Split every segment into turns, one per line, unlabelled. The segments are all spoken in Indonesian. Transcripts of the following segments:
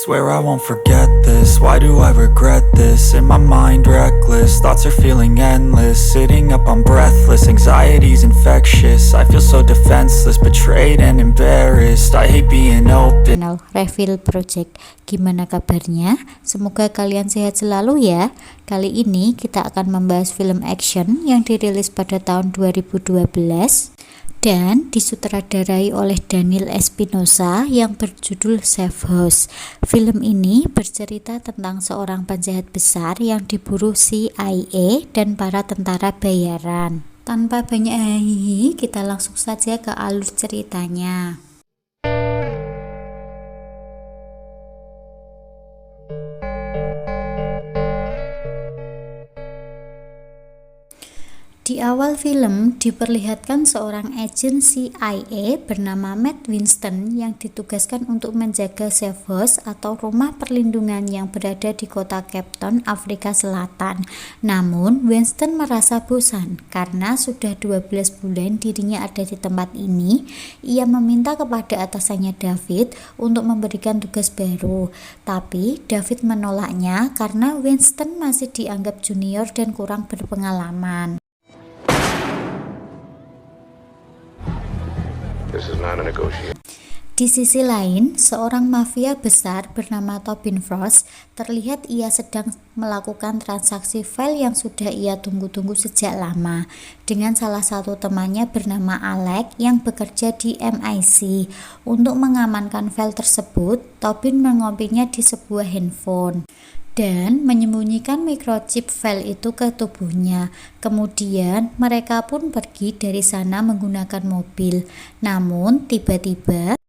Swear I won't forget this, why do I regret this? In my mind reckless, thoughts are feeling endless. Sitting up I'm breathless, anxiety's infectious. I feel so defenseless, betrayed and embarrassed. I hate being open.
Channel Reveal Project. Gimana kabarnya? Semoga kalian sehat selalu ya. Kali ini kita akan membahas film action yang dirilis pada tahun 2012 dan disutradarai oleh Daniel Espinosa yang berjudul Safe House. Film ini bercerita tentang seorang penjahat besar yang diburu CIA dan para tentara bayaran. Tanpa banyak hahihi, kita langsung saja ke alur ceritanya. Di awal film diperlihatkan seorang agen CIA bernama Matt Winston yang ditugaskan untuk menjaga safe house atau rumah perlindungan yang berada di kota Cape Town, Afrika Selatan. Namun Winston merasa bosan karena sudah 12 bulan dirinya ada di tempat ini. Ia meminta kepada atasannya David untuk memberikan tugas baru, tapi David menolaknya karena Winston masih dianggap junior dan kurang berpengalaman. Di sisi lain, seorang mafia besar bernama Tobin Frost terlihat ia sedang melakukan transaksi file yang sudah ia tunggu-tunggu sejak lama dengan salah satu temannya bernama Alex yang bekerja di MI6. Untuk mengamankan file tersebut, Tobin mengopinya di sebuah handphone dan menyembunyikan microchip file itu ke tubuhnya. Kemudian mereka pun pergi dari sana menggunakan mobil. Namun tiba-tiba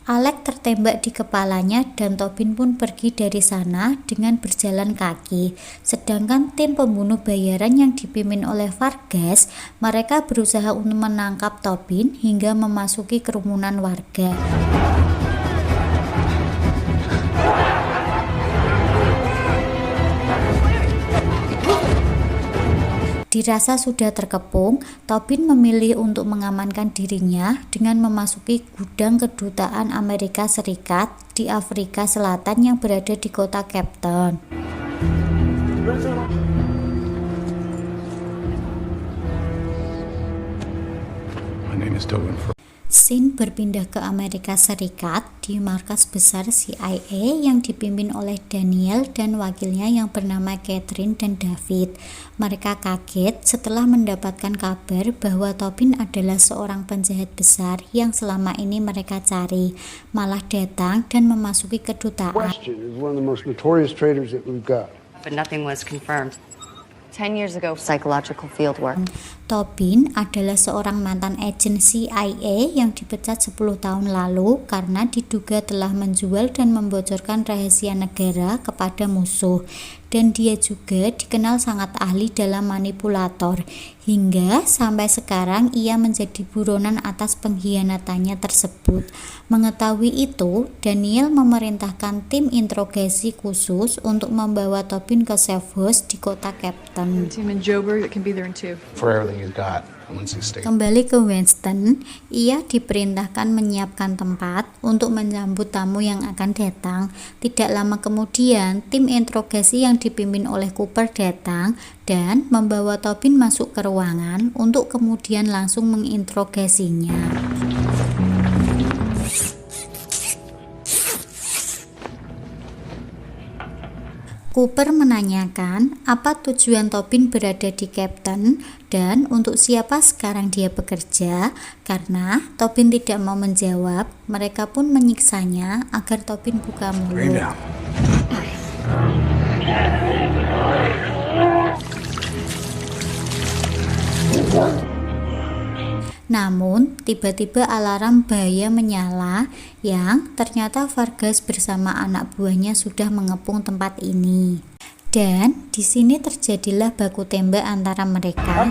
Alex tertembak di kepalanya dan Tobin pun pergi dari sana dengan berjalan kaki. Sedangkan tim pembunuh bayaran yang dipimpin oleh Vargas, mereka berusaha untuk menangkap Tobin hingga memasuki kerumunan warga. Dirasa sudah terkepung, Tobin memilih untuk mengamankan dirinya dengan memasuki gudang kedutaan Amerika Serikat di Afrika Selatan yang berada di kota Cape Town. Scene berpindah ke Amerika Serikat di markas besar CIA yang dipimpin oleh Daniel dan wakilnya yang bernama Catherine dan David. Mereka kaget setelah mendapatkan kabar bahwa Tobin adalah seorang penjahat besar yang selama ini mereka cari, malah datang dan memasuki kedutaan.
But nothing was confirmed. 10 years ago, psychological field work.
Tobin adalah seorang mantan agen CIA yang dipecat 10 tahun lalu karena diduga telah menjual dan membocorkan rahasia negara kepada musuh. Dan dia juga dikenal sangat ahli dalam manipulator, hingga sampai sekarang ia menjadi buronan atas pengkhianatannya tersebut. Mengetahui itu, Daniel memerintahkan tim interogasi khusus untuk membawa Tobin ke safe house di kota Cape Town. Kembali ke Winston, ia diperintahkan menyiapkan tempat untuk menyambut tamu yang akan datang. Tidak lama kemudian, tim interogasi yang dipimpin oleh Cooper datang dan membawa Tobin masuk ke ruangan untuk kemudian langsung menginterogasinya. Cooper menanyakan apa tujuan Tobin berada di Cape Town dan untuk siapa sekarang dia bekerja. Karena Tobin tidak mau menjawab, mereka pun menyiksanya agar Tobin buka mulut. Namun, tiba-tiba alarm bahaya menyala yang ternyata Vargas bersama anak buahnya sudah mengepung tempat ini. Dan di sini terjadilah baku tembak antara mereka.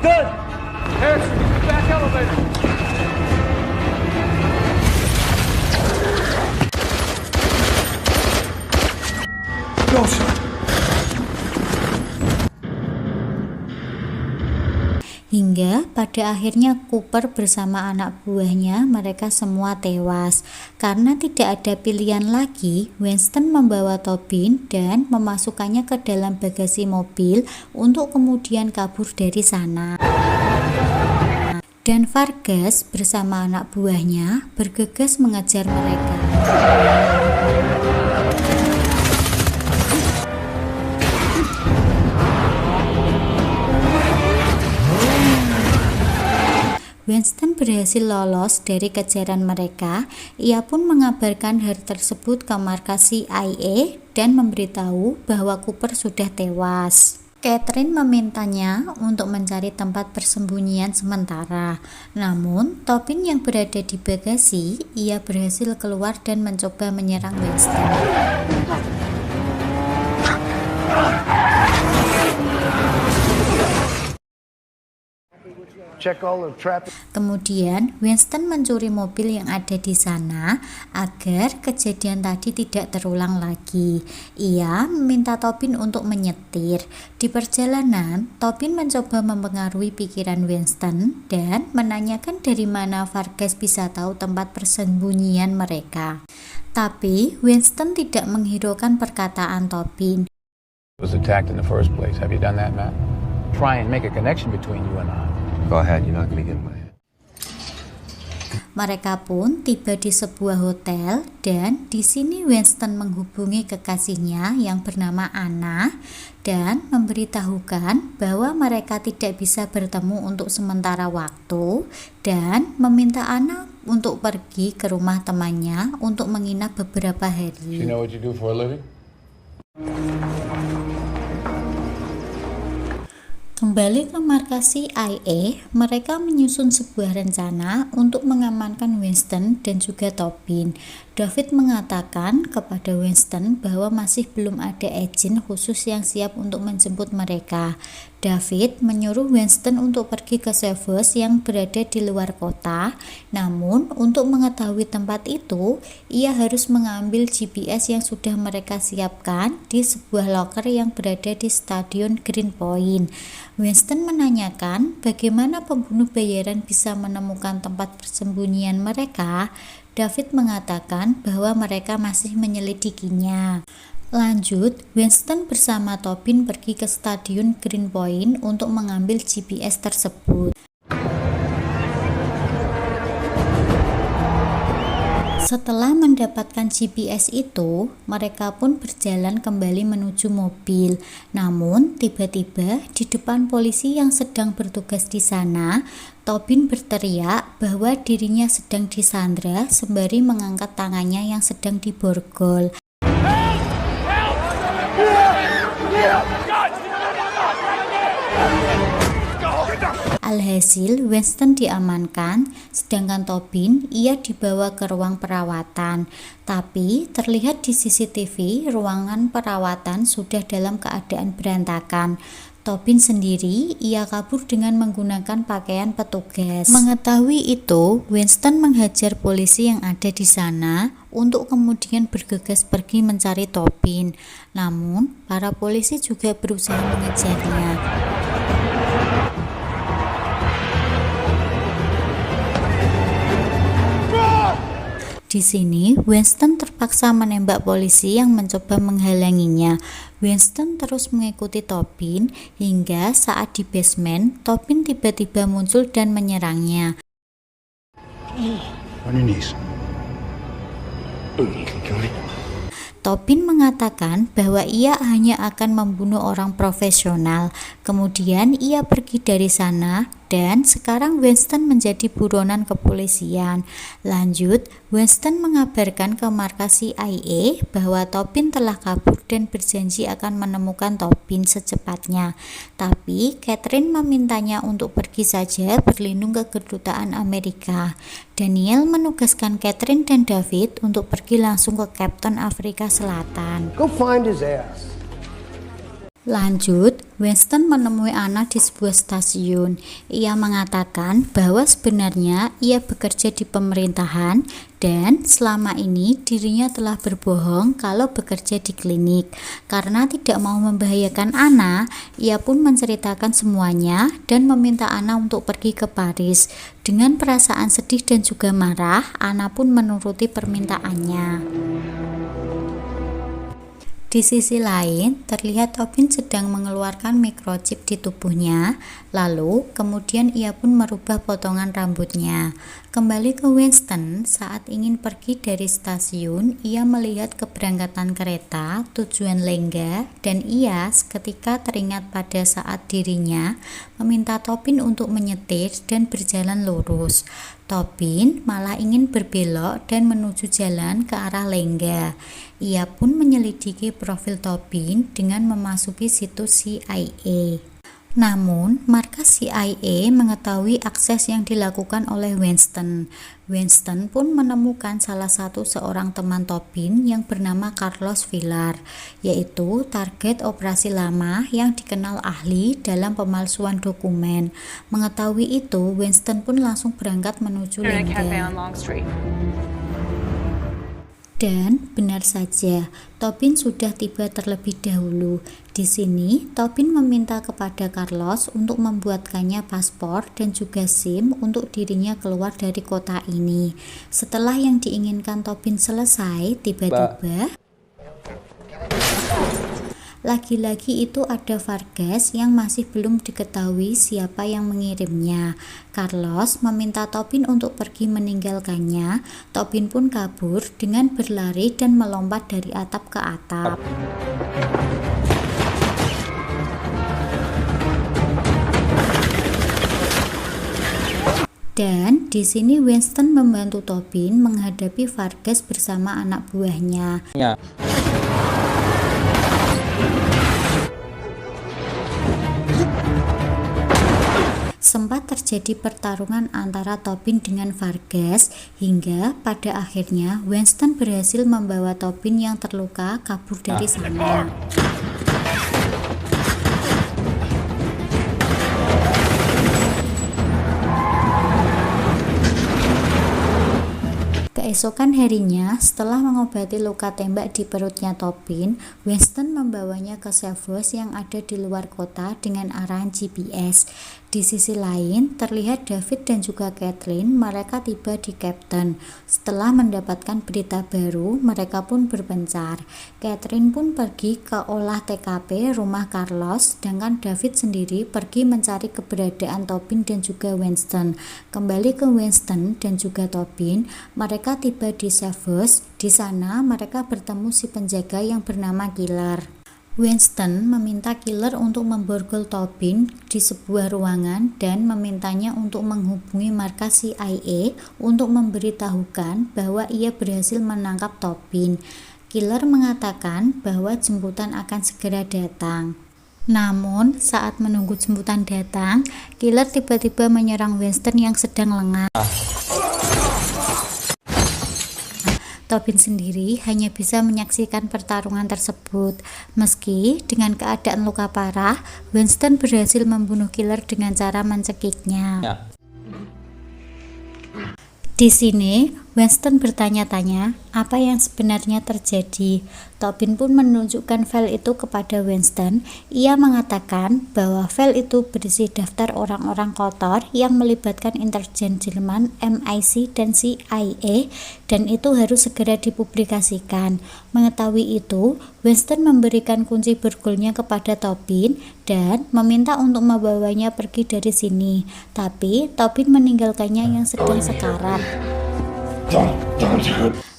Hingga pada akhirnya Cooper bersama anak buahnya mereka semua tewas. Karena tidak ada pilihan lagi, Winston membawa Tobin dan memasukkannya ke dalam bagasi mobil untuk kemudian kabur dari sana. Dan Vargas bersama anak buahnya bergegas mengejar mereka. Winston berhasil lolos dari kejaran mereka. Ia pun mengabarkan hal tersebut ke markas CIA dan memberitahu bahwa Cooper sudah tewas. Catherine memintanya untuk mencari tempat persembunyian sementara. Namun, Tobin yang berada di bagasi, ia berhasil keluar dan mencoba menyerang Winston. Kemudian Winston mencuri mobil yang ada di sana agar kejadian tadi tidak terulang lagi. Ia meminta Tobin untuk menyetir. Di perjalanan, Tobin mencoba mempengaruhi pikiran Winston dan menanyakan dari mana Vargas bisa tahu tempat persembunyian mereka. Tapi Winston tidak menghiraukan perkataan Tobin.
Was attacked in the first place. Have you done that, Matt? Try and make a connection between you and I. Go ahead, you're not gonna get in my head.
Mereka pun tiba di sebuah hotel dan di sini Winston menghubungi kekasihnya yang bernama Anna dan memberitahukan bahwa mereka tidak bisa bertemu untuk sementara waktu dan meminta Anna untuk pergi ke rumah temannya untuk menginap beberapa hari.
You know what you do for a living?
Kembali ke markas CIA, mereka menyusun sebuah rencana untuk mengamankan Winston dan juga Tobin. David mengatakan kepada Winston bahwa masih belum ada agen khusus yang siap untuk menjemput mereka. David menyuruh Winston untuk pergi ke Severs yang berada di luar kota. Namun, untuk mengetahui tempat itu, ia harus mengambil GPS yang sudah mereka siapkan di sebuah locker yang berada di Stadion Green Point. Winston menanyakan bagaimana pembunuh bayaran bisa menemukan tempat persembunyian mereka. David mengatakan bahwa mereka masih menyelidikinya. Lanjut, Winston bersama Tobin pergi ke Stadion Green Point untuk mengambil GPS tersebut. Setelah mendapatkan GPS itu, mereka pun berjalan kembali menuju mobil. Namun, tiba-tiba di depan polisi yang sedang bertugas di sana, Tobin berteriak bahwa dirinya sedang disandra sembari mengangkat tangannya yang sedang diborgol. Alhasil, Winston diamankan, sedangkan Tobin ia dibawa ke ruang perawatan. Tapi terlihat di CCTV, ruangan perawatan sudah dalam keadaan berantakan. Tobin sendiri, ia kabur dengan menggunakan pakaian petugas. Mengetahui itu, Winston menghajar polisi yang ada di sana untuk kemudian bergegas pergi mencari Tobin. Namun, para polisi juga berusaha mengejarnya. Di sini, Winston terpaksa menembak polisi yang mencoba menghalanginya. Winston terus mengikuti Tobin hingga saat di basement, Tobin tiba-tiba muncul dan menyerangnya.
On your knees.
Tobin mengatakan bahwa ia hanya akan membunuh orang profesional. Kemudian ia pergi dari sana dan sekarang Winston menjadi buronan kepolisian. Lanjut, Winston mengabarkan ke markas CIA bahwa Tobin telah kabur dan berjanji akan menemukan Tobin secepatnya. Tapi Catherine memintanya untuk pergi saja berlindung ke kedutaan Amerika. Daniel menugaskan Catherine dan David untuk pergi langsung ke Cape Town, Afrika Selatan.
Go find his ass.
Lanjut, Winston menemui Anna di sebuah stasiun. Ia mengatakan bahwa sebenarnya ia bekerja di pemerintahan dan selama ini dirinya telah berbohong kalau bekerja di klinik. Karena tidak mau membahayakan Anna, ia pun menceritakan semuanya dan meminta Anna untuk pergi ke Paris. Dengan perasaan sedih dan juga marah, Anna pun menuruti permintaannya. Di sisi lain, terlihat Tobin sedang mengeluarkan microchip di tubuhnya, lalu kemudian ia pun merubah potongan rambutnya. Kembali ke Winston, saat ingin pergi dari stasiun, ia melihat keberangkatan kereta tujuan Lengga dan ia seketika teringat pada saat dirinya meminta Tobin untuk menyetir dan berjalan lurus. Tobin malah ingin berbelok dan menuju jalan ke arah Lengga. Ia pun menyelidiki profil Tobin dengan memasuki situs CIA. Namun, markas CIA mengetahui akses yang dilakukan oleh Winston. Winston pun menemukan salah satu seorang teman Tobin yang bernama Carlos Villar, yaitu target operasi lama yang dikenal ahli dalam pemalsuan dokumen. Mengetahui itu, Winston pun langsung berangkat menuju Lengga. Dan benar saja, Tobin sudah tiba terlebih dahulu. Di sini, Tobin meminta kepada Carlos untuk membuatkannya paspor dan juga SIM untuk dirinya keluar dari kota ini. Setelah yang diinginkan Tobin selesai, tiba-tiba lagi-lagi itu ada Vargas yang masih belum diketahui siapa yang mengirimnya. Carlos meminta Tobin untuk pergi meninggalkannya. Tobin pun kabur dengan berlari dan melompat dari atap ke atap. Dan di sini Winston membantu Tobin menghadapi Vargas bersama anak buahnya. Sempat terjadi pertarungan antara Tobin dengan Vargas hingga pada akhirnya Winston berhasil membawa Tobin yang terluka kabur dari sana. Keesokan harinya, setelah mengobati luka tembak di perutnya Tobin, Winston membawanya ke Sevres yang ada di luar kota dengan arahan GPS. Di sisi lain, terlihat David dan juga Kathleen, mereka tiba di Captain. Setelah mendapatkan berita baru, mereka pun berpencar. Catherine pun pergi ke olah TKP rumah Carlos, sedangkan David sendiri pergi mencari keberadaan Tobin dan juga Winston. Kembali ke Winston dan juga Tobin, mereka tiba di Sevres. Di sana, mereka bertemu si penjaga yang bernama Killer. Winston meminta Killer untuk memborgol Tobin di sebuah ruangan dan memintanya untuk menghubungi markas CIA untuk memberitahukan bahwa ia berhasil menangkap Tobin. Killer mengatakan bahwa jemputan akan segera datang. Namun, saat menunggu jemputan datang, Killer tiba-tiba menyerang Winston yang sedang lengah. Tobin sendiri hanya bisa menyaksikan pertarungan tersebut. Meski dengan keadaan luka parah, Winston berhasil membunuh Killer dengan cara mencekiknya. Di sini, Winston bertanya-tanya apa yang sebenarnya terjadi. Tobin pun menunjukkan file itu kepada Winston. Ia mengatakan bahwa file itu berisi daftar orang-orang kotor yang melibatkan intelijen Jerman, MI6 dan CIA, dan itu harus segera dipublikasikan. Mengetahui itu, Winston memberikan kunci borgolnya kepada Tobin dan meminta untuk membawanya pergi dari sini. Tapi Tobin meninggalkannya yang sedang sekarat.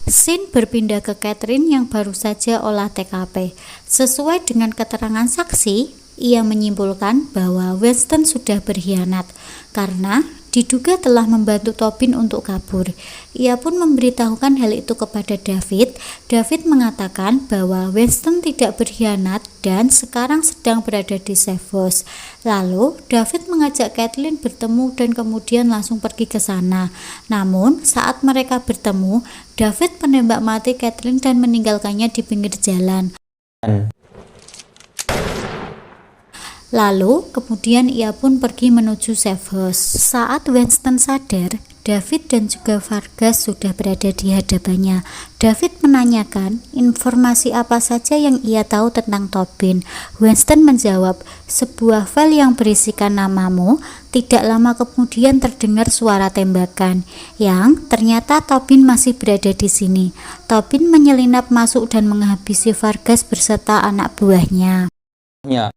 Scene berpindah ke Catherine yang baru saja olah TKP. Sesuai dengan keterangan saksi, ia menyimpulkan bahwa Winston sudah berkhianat karena diduga telah membantu Tobin untuk kabur. Ia pun memberitahukan hal itu kepada David. David mengatakan bahwa Winston tidak berkhianat dan sekarang sedang berada di Sevres. Lalu David mengajak Kathleen bertemu dan kemudian langsung pergi ke sana. Namun saat mereka bertemu, David menembak mati Kathleen dan meninggalkannya di pinggir jalan. Lalu kemudian ia pun pergi menuju safe house. Saat Winston sadar, David dan juga Vargas sudah berada di hadapannya. David menanyakan informasi apa saja yang ia tahu tentang Tobin. Winston menjawab, sebuah file yang berisikan namamu. Tidak lama kemudian terdengar suara tembakan, yang ternyata Tobin masih berada di sini. Tobin menyelinap masuk dan menghabisi Vargas beserta anak buahnya.
Ya.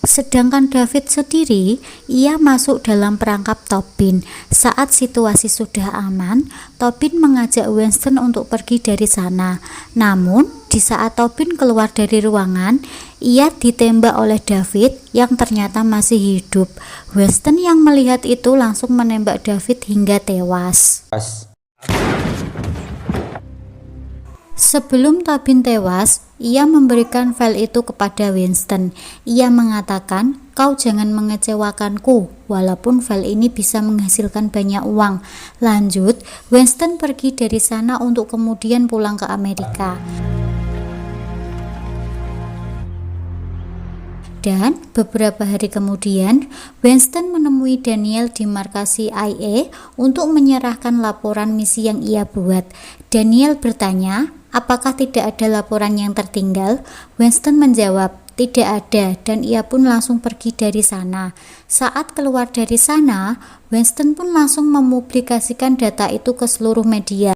Sedangkan David sendiri, ia masuk dalam perangkap Tobin. Saat situasi sudah aman, Tobin mengajak Winston untuk pergi dari sana. Namun, di saat Tobin keluar dari ruangan, ia ditembak oleh David yang ternyata masih hidup. Winston yang melihat itu langsung menembak David hingga tewas. Sebelum Tobin tewas, ia memberikan file itu kepada Winston. Ia mengatakan, kau jangan mengecewakanku, walaupun file ini bisa menghasilkan banyak uang. Lanjut, Winston pergi dari sana untuk kemudian pulang ke Amerika. Dan beberapa hari kemudian, Winston menemui Daniel di markas CIA untuk menyerahkan laporan misi yang ia buat. Daniel bertanya, apakah tidak ada laporan yang tertinggal? Winston menjawab, tidak ada, dan ia pun langsung pergi dari sana. Saat keluar dari sana, Winston pun langsung mempublikasikan data itu ke seluruh media.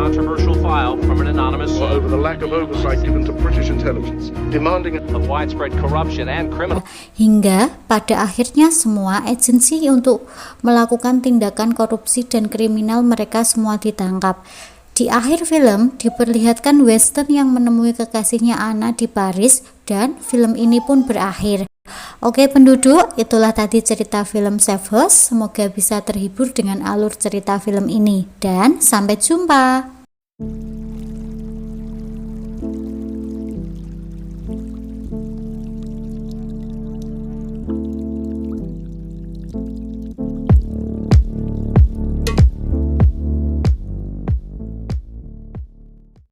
Controversial file from an anonymous
over the lack of oversight given to British intelligence, demanding
of widespread corruption and criminal.
Hingga pada akhirnya semua agensi untuk melakukan tindakan korupsi dan kriminal mereka semua ditangkap. Di akhir film diperlihatkan Winston yang menemui kekasihnya Anna di Paris dan film ini pun berakhir. Oke penduduk, itulah tadi cerita film Safe House. Semoga bisa terhibur dengan alur cerita film ini dan sampai jumpa.